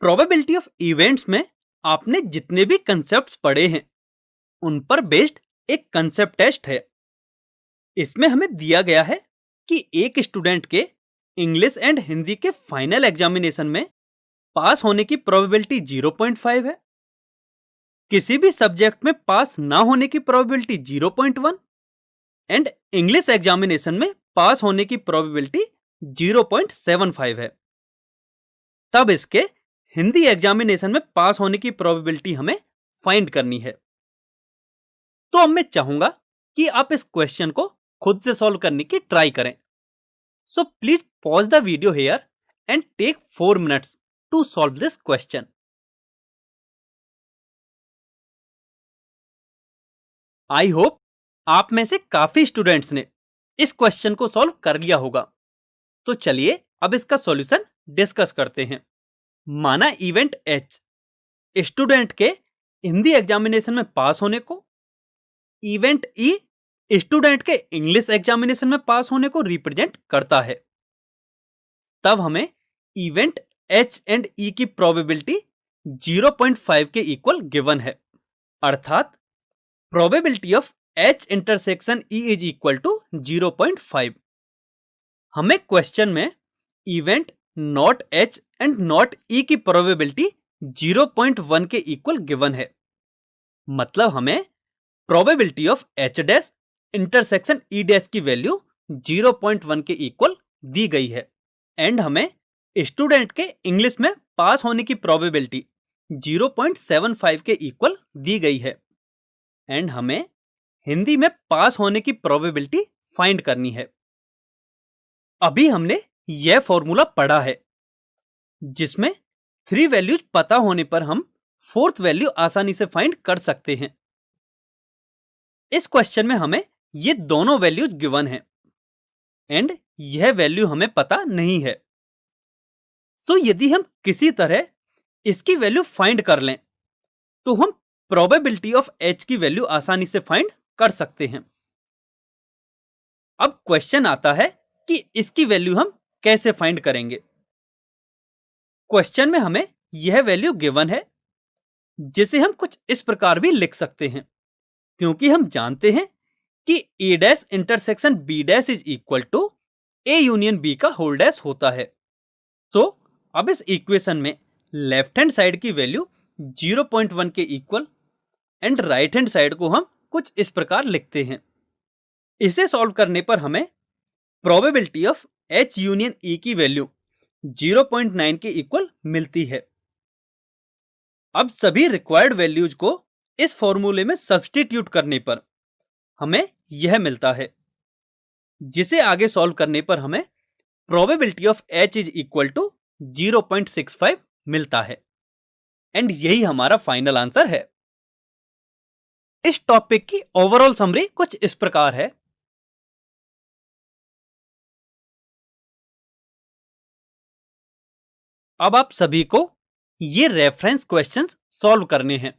Probability of events में आपने जितने भी कंसेप्ट्स पढ़े हैं उन पर बेस्ड एक कंसेप्ट टेस्ट है। इसमें हमें दिया गया है कि एक स्टूडेंट के इंग्लिश एंड हिंदी के फाइनल एग्जामिनेशन में पास होने की प्रोबेबिलिटी 0.5 है। किसी भी सब्जेक्ट में पास ना होने की प्रोबेबिलिटी 0.1 एंड इंग्लिश एग्जामिनेशन में पास होने की प्रोबेबिलिटी 0.75 है। तब इसके हिंदी एग्जामिनेशन में पास होने की प्रोबेबिलिटी हमें फाइंड करनी है। तो अब मैं चाहूंगा कि आप इस क्वेश्चन को खुद से सॉल्व करने की ट्राई करें। So please pause the video here and take 4 minutes to solve this question. I hope आप में से काफी स्टूडेंट्स ने इस क्वेश्चन को सॉल्व कर लिया होगा। तो चलिए अब इसका सॉल्यूशन डिस्कस करते हैं। माना इवेंट एच स्टूडेंट के हिंदी एग्जामिनेशन में पास होने को, इवेंट ई स्टूडेंट के इंग्लिश एग्जामिनेशन में पास होने को रिप्रेजेंट करता है। तब हमें इवेंट एच एंड ई की प्रोबेबिलिटी 0.5 के इक्वल गिवन है, अर्थात probability of H intersection E is equal to 0.5। हमें क्वेश्चन में event not H and not E की प्रोबेबिलिटी 0.1 के इक्वल गिवन है। मतलब हमें probability of H dash intersection E dash की वैल्यू 0.1 के इक्वल दी गई है एंड हमें स्टूडेंट के इंग्लिश में पास होने की प्रोबेबिलिटी 0.75 के इक्वल दी गई है एंड हमें हिंदी में पास होने की प्रोबेबिलिटी फाइंड करनी है। अभी हमने यह फॉर्मूला पढ़ा है जिसमें 3 वैल्यूज पता होने पर हम 4th वैल्यू आसानी से फाइंड कर सकते हैं। इस क्वेश्चन में हमें ये दोनों वैल्यूज गिवन हैं एंड यह वैल्यू हमें पता नहीं है। सो यदि हम किसी तरह इसकी वैल्यू फाइंड कर लें तो हम प्रोबेबिलिटी ऑफ एच की वैल्यू आसानी से फाइंड कर सकते हैं। अब क्वेश्चन आता है कि इसकी वैल्यू हम कैसे फाइंड करेंगे। क्वेश्चन में हमें यह वैल्यू गिवन है जिसे हम कुछ इस प्रकार भी लिख सकते हैं, क्योंकि हम जानते हैं कि A dash intersection B dash is equal to A union B का होल डैश होता है। तो अब इस इक्वेशन में लेफ्ट हैंड साइड की वैल्यू 0.1 के equal and right hand side को हम कुछ इस प्रकार लिखते हैं। इसे सॉल्व करने पर हमें प्रोबेबिलिटी ऑफ एच यूनियन ई की वैल्यू 0.9 के इक्वल मिलती है। अब सभी रिक्वायर्ड वैल्यूज को इस फॉर्मूले में सब्स्टिट्यूट करने पर हमें यह मिलता है, जिसे आगे सॉल्व करने पर हमें probability of H is equal to 0.65 मिलता है एंड यही हमारा फाइनल आंसर है। इस टॉपिक की ओवरऑल समरी कुछ इस प्रकार है। अब आप सभी को ये रेफरेंस क्वेश्चंस सॉल्व करने हैं।